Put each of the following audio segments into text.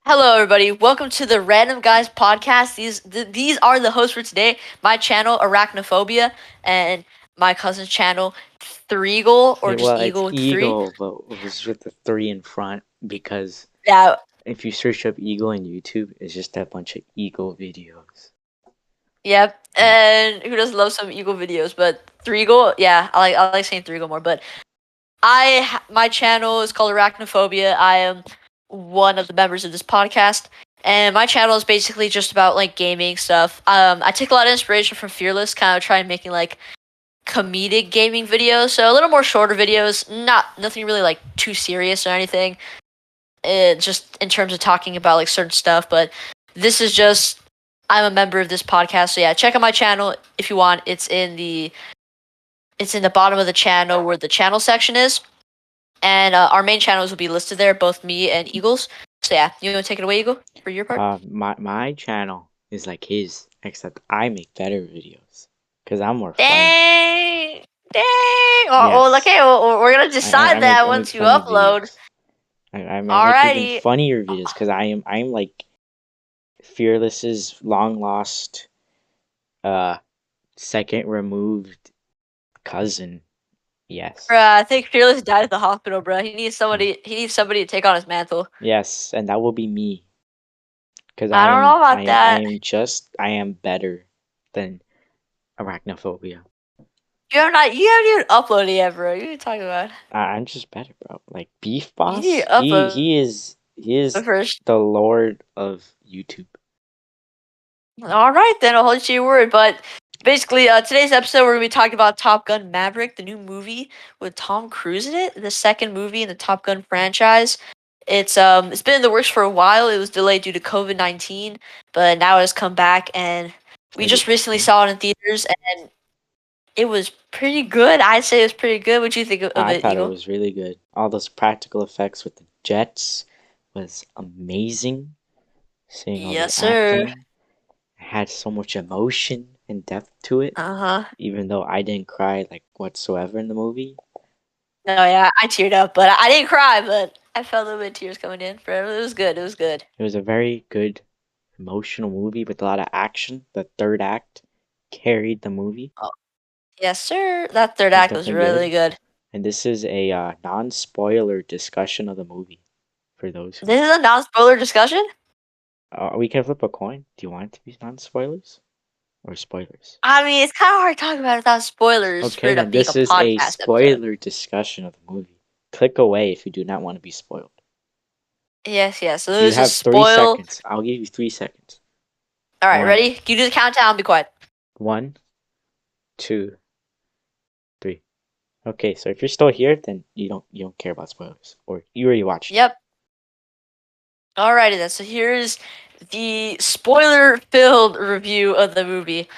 Hello, everybody. Welcome to the Random Guys podcast. These are the hosts for today. My channel, Arachnophobia, and my cousin's channel, Threegle, or just Well, it's Eagle with three. Eagle, but it was with the three in front because Yeah, if you search up Eagle on YouTube, it's just a bunch of Eagle videos. yep. Yeah. And who doesn't love some Eagle videos? But Threegle, yeah, I like saying Threegle more. But my channel is called Arachnophobia. I am one of the members of this podcast. And my channel is basically just about like gaming stuff. I take a lot of inspiration from Fearless, kind of trying making like comedic gaming videos, so a little more shorter videos, nothing really like too serious or anything. Just in terms of talking about like certain stuff, but this is just I'm a member of this podcast, so yeah, check out my channel if you want. It's in the bottom of the channel where the channel section is, and our main channels will be listed there, both me and Eagles. So yeah, you want to take it away, Eagle, for your part? My channel is like his, except I make better videos because I'm more funny. Dang, dang. Yes, Okay, well, we're gonna I decide make that I make once you funny upload. videos. I make even Alrighty. funnier videos because I'm like Fearless's long lost uh second removed cousin. Yes. Bruh, I think Fearless died at the hospital, bruh. He needs somebody. He needs somebody to take on his mantle. Yes, and that will be me. Because I don't know about that. I am better than Arachnophobia. You haven't even uploaded yet, bro. You talking about? I'm just better, bro. Like Beef You need Boss, to upload he is first. the lord of YouTube. All right, then I'll hold you to your word. But basically, today's episode we're gonna be talking about Top Gun Maverick, the new movie with Tom Cruise in it, the second movie in the Top Gun franchise. It's been in the works for a while. It was delayed due to COVID-19, but now it has come back, and we It just looks recently good. saw it in theaters, and it was pretty good. I'd say it was pretty good. What'd you think of I it, thought it Eagle? was really good. All those practical effects with the jets was amazing. Seeing all the Yes, sir. acting, it had so much emotion and depth to it. Uh-huh. Even though I didn't cry like whatsoever in the movie, No, yeah, I teared up, but I didn't cry, but I felt a little bit of tears coming in. But it was good. It was good. it was a very good emotional movie with a lot of action. The third act carried the movie. Oh, yes, sir. That third It was act was definitely really good. good. And this is a non-spoiler discussion of the movie for those who. This is a non-spoiler discussion. We can flip a coin. Do you want it to be non-spoilers or spoilers? I mean, it's kind of hard to talk about it without spoilers for Okay, it to then be a this is a podcast episode. spoiler discussion of the movie. Click away if you do not want to be spoiled. Yes, yes. So You there's a have three spoil. seconds. I'll give you 3 seconds. All right, One, ready? You do the countdown. Be quiet. one, two, three. Okay, so if you're still here, then you don't care about spoilers, or you already watched it. Yep. Alrighty then. So here's the spoiler-filled review of the movie.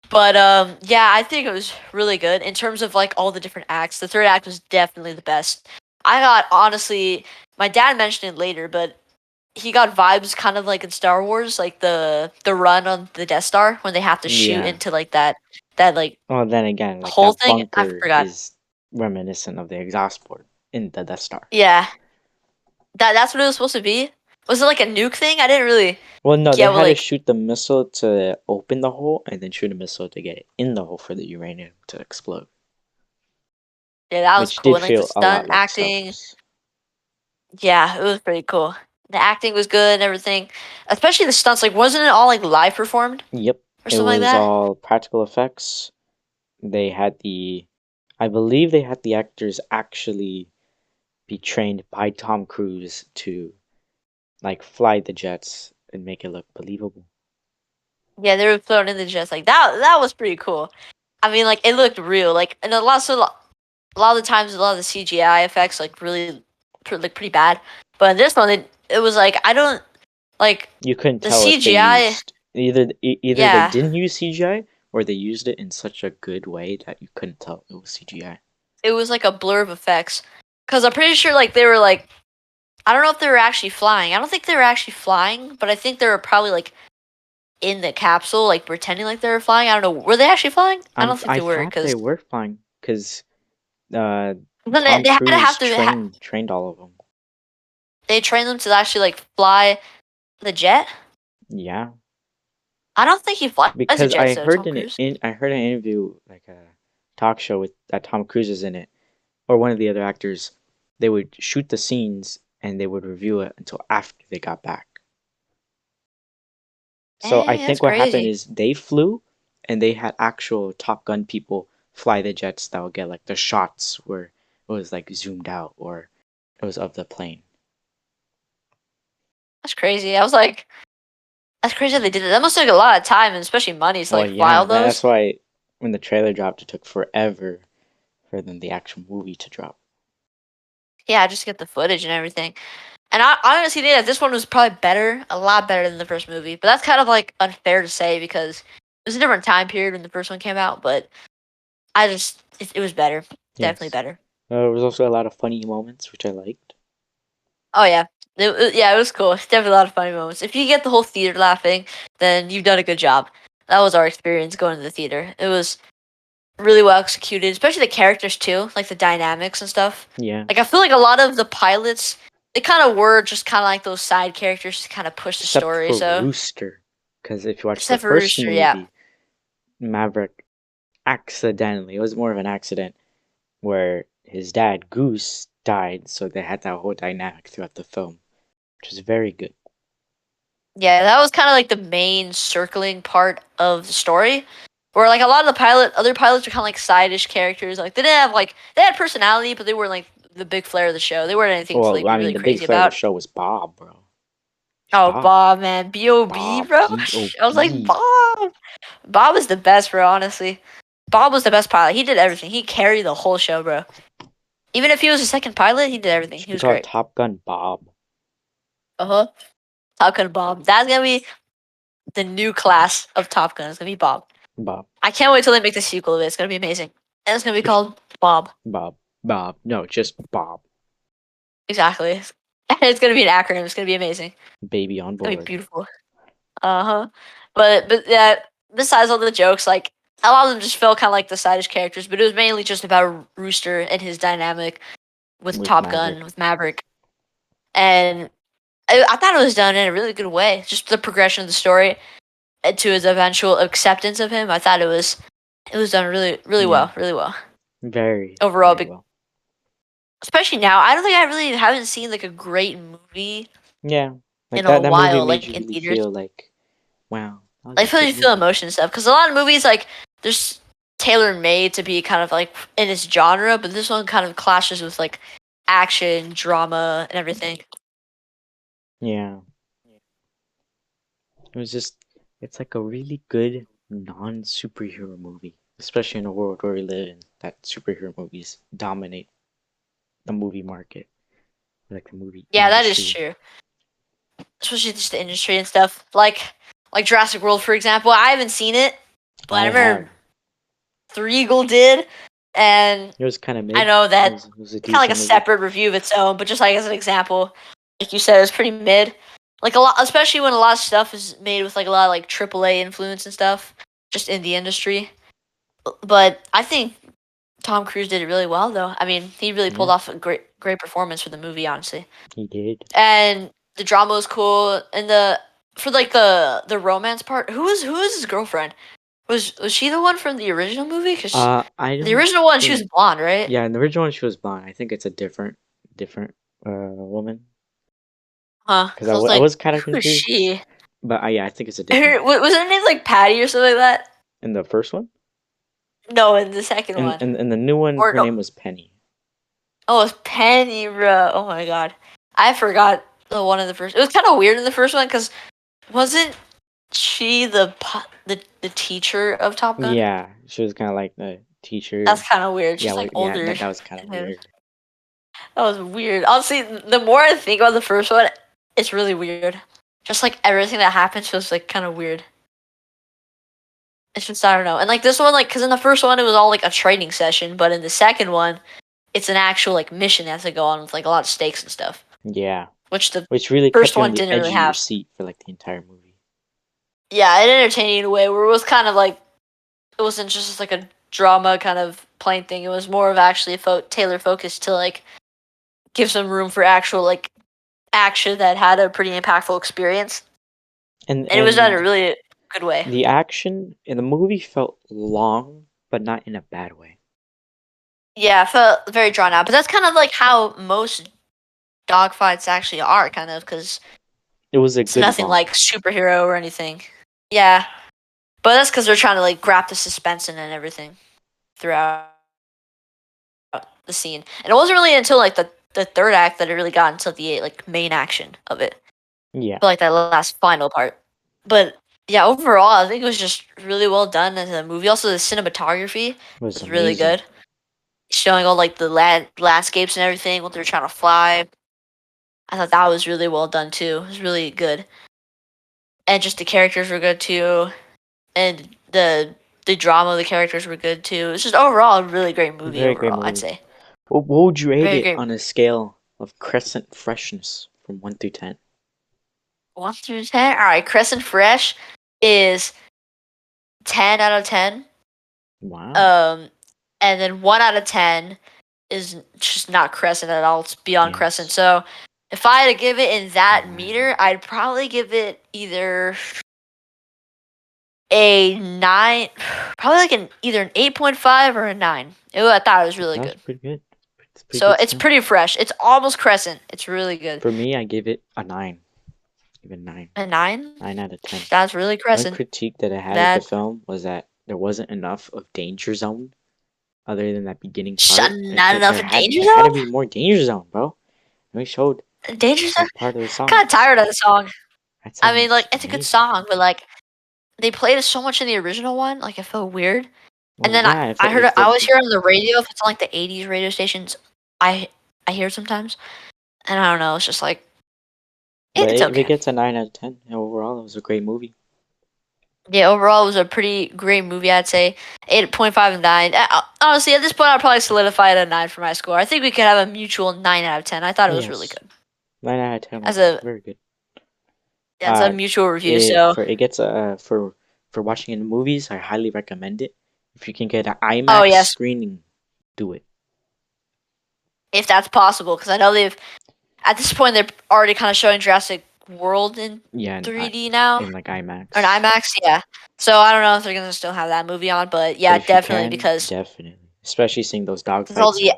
But yeah, I think it was really good in terms of like all the different acts. The third act was definitely the best. I got honestly, my dad mentioned it later, but he got vibes kind of like in Star Wars, like the run on the Death Star when they have to shoot Yeah. into like that like Well, then again, like whole that thing. I bunker forgot. is reminiscent of the exhaust port in the Death Star. Yeah, that's what it was supposed to be. Was it like a nuke thing? I didn't really Well, no, they get what had to like. shoot the missile to open the hole, and then shoot a missile to get it in the hole for the uranium to explode, Yeah, that was which cool. did And like the feel a lot stunt like Star acting, Wars. yeah, it was pretty cool. The acting was good and everything, especially the stunts. Like, wasn't it all like live performed Yep, or it something like was that? all practical effects. They had I believe they had the actors actually be trained by Tom Cruise to like fly the jets and make it look believable. Yeah, they were floating in the jets. Like that was pretty cool. I mean, like it looked real. Like, and a lot of the times, a lot of the CGI effects like really look pretty bad. But in this one, it was like I don't like You couldn't the tell if they CGI. used either they Yeah, didn't use CGI or they used it in such a good way that you couldn't tell it was CGI. it was like a blur of effects. Cause I'm pretty sure like they were like I don't know if they were actually flying. I don't think they were actually flying, but I think they were probably like in the capsule, like pretending like they were flying. I don't know. Were they actually flying? I don't think I they were, thought they because were flying because then Tom they had to Cruise have to. trained all of them. They trained them to actually like fly The jet? Yeah, I don't think he flies a because jet, so Tom Cruise. I heard an interview, like a talk show with that Tom Cruise is in it, or one of the other actors. They would shoot the scenes and they would review it until after they got back. So I Dang, that's think what happened crazy. is they flew and they had actual Top Gun people fly the jets that would get like the shots where it was like zoomed out or it was of the plane. That's crazy. I was like, that's crazy they did it. That must take a lot of time and especially money to Well, like fly yeah, all those. that's why when the trailer dropped, it took forever for then the actual movie to drop. Yeah, just to get the footage and everything. And I honestly think that this one was probably better, a lot better than the first movie. But that's kind of like unfair to say because it was a different time period when the first one came out. But it was better, definitely Yes. better. There was also a lot of funny moments, which I liked. Oh yeah, yeah, it was cool. It's definitely a lot of funny moments. If you get the whole theater laughing, then you've done a good job. That was our experience going to the theater. It was really well executed, especially the characters too, like the dynamics and stuff. Yeah. Like I feel like a lot of the pilots, they kind of were just kind of like those side characters to kind of push the Except story. for So Rooster. Because if you watch the except for first Rooster, yeah, movie, Maverick accidentally, it was more of an accident, where his dad, Goose, died, so they had that whole dynamic throughout the film, which was very good. yeah, that was kind of like the main circling part of the story. Where like a lot of other pilots are kind of like side-ish characters. Like they didn't have like they had personality, but they weren't like the big flair of the show. They weren't anything to Well, like I be mean, really the big crazy flair of the about. show was Bob, bro. Just Oh, Bob. Bob, man, Bob, Bob. bro. I was like B-O-B. Bob. Bob was the best, bro. Honestly, Bob was the best pilot. He did everything. He carried the whole show, bro. Even if he was a second pilot, he did everything. Should He be was called great. Top Gun Bob. Uh huh. Top Gun Bob. That's gonna be the new class of Top Gun. It's gonna be Bob. Bob. I can't wait till they make the sequel of it. It's gonna be amazing. And it's gonna be Just called Bob. Bob. Bob. No, just Bob. Exactly. It's gonna be an acronym. It's gonna be amazing. Baby on It's gonna be board. beautiful. Uh huh. But yeah. Besides all the jokes, like a lot of them just felt kind of like the sideish characters, but it was mainly just about Rooster and his dynamic with With Top Gun, Maverick. with Maverick, and I thought it was done in a really good way. Just the progression of the story and to his eventual acceptance of him. I thought it was done really Yeah. well, really well Very, overall. very well. Especially now, I don't think I really haven't seen like a great movie Yeah. Like in a that movie while, made like you in really theaters. feel like, wow, that was I a feel good you feel movie. emotion and stuff because a lot of movies like there's tailor made to be kind of like in its genre, but this one kind of clashes with like action, drama, and everything. Yeah. It was just, it's like a really good non superhero movie, especially in a world where we live in, that superhero movies dominate the movie market, like the movie Yeah, that is industry. true. Especially just the industry and stuff. Like Jurassic World, for example. I haven't seen it, but I I have. remember Threegle did, and It was kind of I mid. know that It was a kind of like a decent movie. separate review of its own, but just like as an example, like you said, it was pretty mid. Like a lot, especially when a lot of stuff is made with like a lot of like AAA influence and stuff, just in the industry. But I think Tom Cruise did it really well, though. I mean, he really pulled Yeah, off a great performance for the movie, honestly. he did. And the drama was cool, and the for like the romance part, who was his girlfriend? Was she the one from the original movie? Because I the don't original one, she was think. blonde, right? Yeah, in the original one she was blonde. I think it's a different woman. Huh? Because Because I was I like, was kind of who is confused, she? but yeah, I think it's a different one. Was her name like Patty or something like that? In the first one, No, in the second and one. in the new one, Or her no. name was Penny. Oh, it's Penny, bro. Oh my god. I forgot the one in the first. It was kind of weird in the first one because wasn't she the teacher of Top Gun? Yeah, she was kind of like the teacher. That's kind of weird. Yeah, She's like yeah, older that was kind of than him. weird. That was weird. Honestly, the more I think about the first one, it's really weird. Just like everything that happens was like kind of weird. It's just I don't know. And like this one, like because in the first one it was all like a training session, but in the second one, it's an actual like mission that has to go on with like a lot of stakes and stuff, Yeah, which the which really first kept you on one the didn't edge really of your have. seat for like the entire movie. Yeah, it entertained you in a way where it was kind of like it wasn't just like a drama kind of plain thing. It was more of actually a tailor focused to like give some room for actual like action that had a pretty impactful experience. and it was done in a and really good way. the action in the movie felt long, but not in a bad way. Yeah, it felt very drawn out, but that's kind of like how most dogfights actually are, kind of, because It was a it's good nothing long. like superhero or anything. Yeah, but that's because they're trying to like grab the suspense in and everything throughout the scene. And it wasn't really until like the third act that it really got into the like main action of it. Yeah, But like that last final part. But yeah, overall, I think it was just really well done as a movie. Also, the cinematography it was was really amazing. good, showing all like the landscapes and everything, what they're trying to fly. I thought that was really well done too. It was really good, and just the characters were good too, and the drama of the characters were good too. It's just overall a really great movie. Very great Overall, I'd movie. say What would you rate very it great. on a scale of crescent freshness from 1 through 10? 1 through 10. All right, Crescent Fresh is 10 out of 10. Wow. Um, and then 1 out of 10 is just not Crescent at all. It's beyond Crescent. Yes. So if I had to give it in that Man. meter, I'd probably give it either a 9, probably like either an 8.5 or a 9. I thought it was really That's good. pretty good. It's pretty So good it's stuff. pretty fresh. It's almost Crescent. It's really good. For me, I give it a 9. Give it 9. A 9? 9 out of 10. That's really One Crescent. critique that I had with the That film was that there wasn't enough of danger zone other than that beginning shut part. not enough of Danger There had to Zone? be more danger zone, bro. And we showed Danger Zone? that part of the Kind song. of tired of the song. That I song mean, like, was it's a good amazing. song, but like, they played it so much in the original one, like it felt weird. And Well, then yeah, I heard if I the always hear on the radio if it's on like the '80s radio stations. I hear it sometimes, and I don't know. It's just like but it's if it okay. gets a 9 out of 10, overall, it was a great movie. Yeah, overall, it was a pretty great movie. I'd say 8.5 and 9. Honestly, at this point, I'll probably solidify it at 9 for my score. I think we could have a mutual 9 out of 10. I thought it was really Yes, good 9 out of 10 as was a very good. as a mutual review. So, It gets for watching in the movies, I highly recommend it. If you can get an oh IMAX yes, screening, do it. if that's possible, because I know they've at this point they're already kind of showing Jurassic World in Yeah, 3D now. in like Or an IMAX. IMAX, yeah. So I don't know if they're gonna still have that movie on, but But yeah, if you definitely can, because definitely. Especially seeing those there's all dogfights the on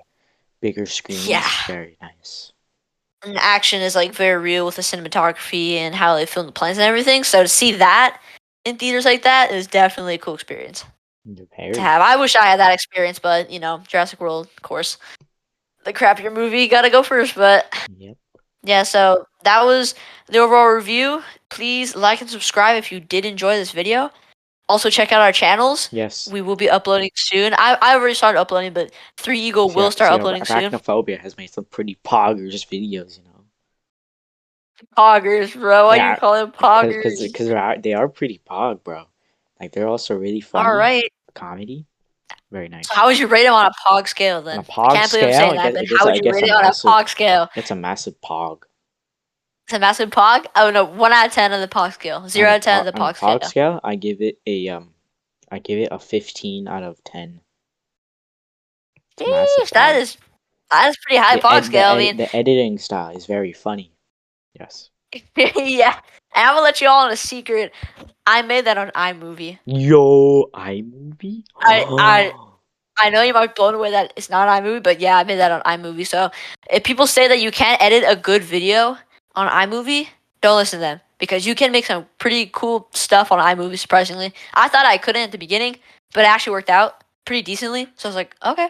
bigger yeah, screens, very nice. and the action is like very real with the cinematography and how they film the planes and everything. So to see that in theaters like that is definitely a cool experience to Very. have. I wish I had that experience, but you know, Jurassic World, of course, the crappier movie gotta go first. But Yep. yeah, so that was the overall review. Please like and subscribe if you did enjoy this video. Also, check out our channels. Yes. We will be uploading soon. I already started uploading, but Three Eagle will start uploading soon. Arachnophobia has made some pretty poggers videos. Poggers, bro. Why you Yeah, call them poggers? because they are pretty pog, bro. Like they're also really All funny, right. comedy, very So nice. how would you rate them on a pog scale On a then? I pog can't believe I'm scale, saying that, but how would it you gets rate a it on a massive, pog scale? it's a massive pog. It's a massive pog. Oh no, 1 out of 10 on the pog scale. 0 out of 10 on the On a pog pog scale. scale, I give it a 15 out of 10. It's a massive Jeez, pog. that is pretty high pog scale. I mean, The editing style is very funny. Yes. yeah. And I'm gonna let you all on a secret. I made that on iMovie. Yo, iMovie. I I I know you might be blown away that it's not iMovie, but yeah, I made that on iMovie. So if people say that you can't edit a good video on iMovie, don't listen to them because you can make some pretty cool stuff on iMovie. Surprisingly, I thought I couldn't at the beginning, but it actually worked out pretty decently. So I was like, okay,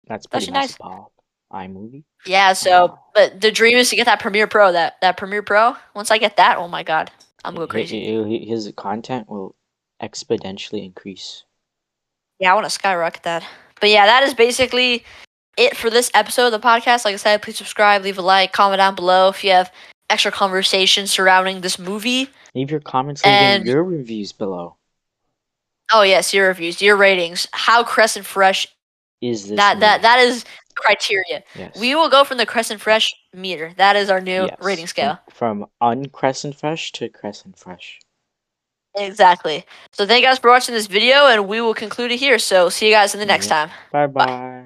That's that's pretty actually massive nice. pog. iMovie. Yeah. So, Wow. but the dream is to get that Premiere Pro. That Premiere Pro. Once I get that, oh my god, I'm gonna go crazy. His content will exponentially increase. Yeah, I want to skyrocket that. But yeah, that is basically it for this episode of the podcast. Like I said, please subscribe, leave a like, comment down below if you have extra conversations surrounding this movie. Leave your comments, leave And your reviews below. oh yes, your reviews, your ratings. How Crescent Fresh Is this that movie? is criteria. Yes. We will go from the Crescent Fresh meter. That is our new Yes. rating scale. From uncrescent fresh to crescent fresh. Exactly. So thank you guys for watching this video and we will conclude it here. So see you guys in the next Yep. time. Bye Bye. bye.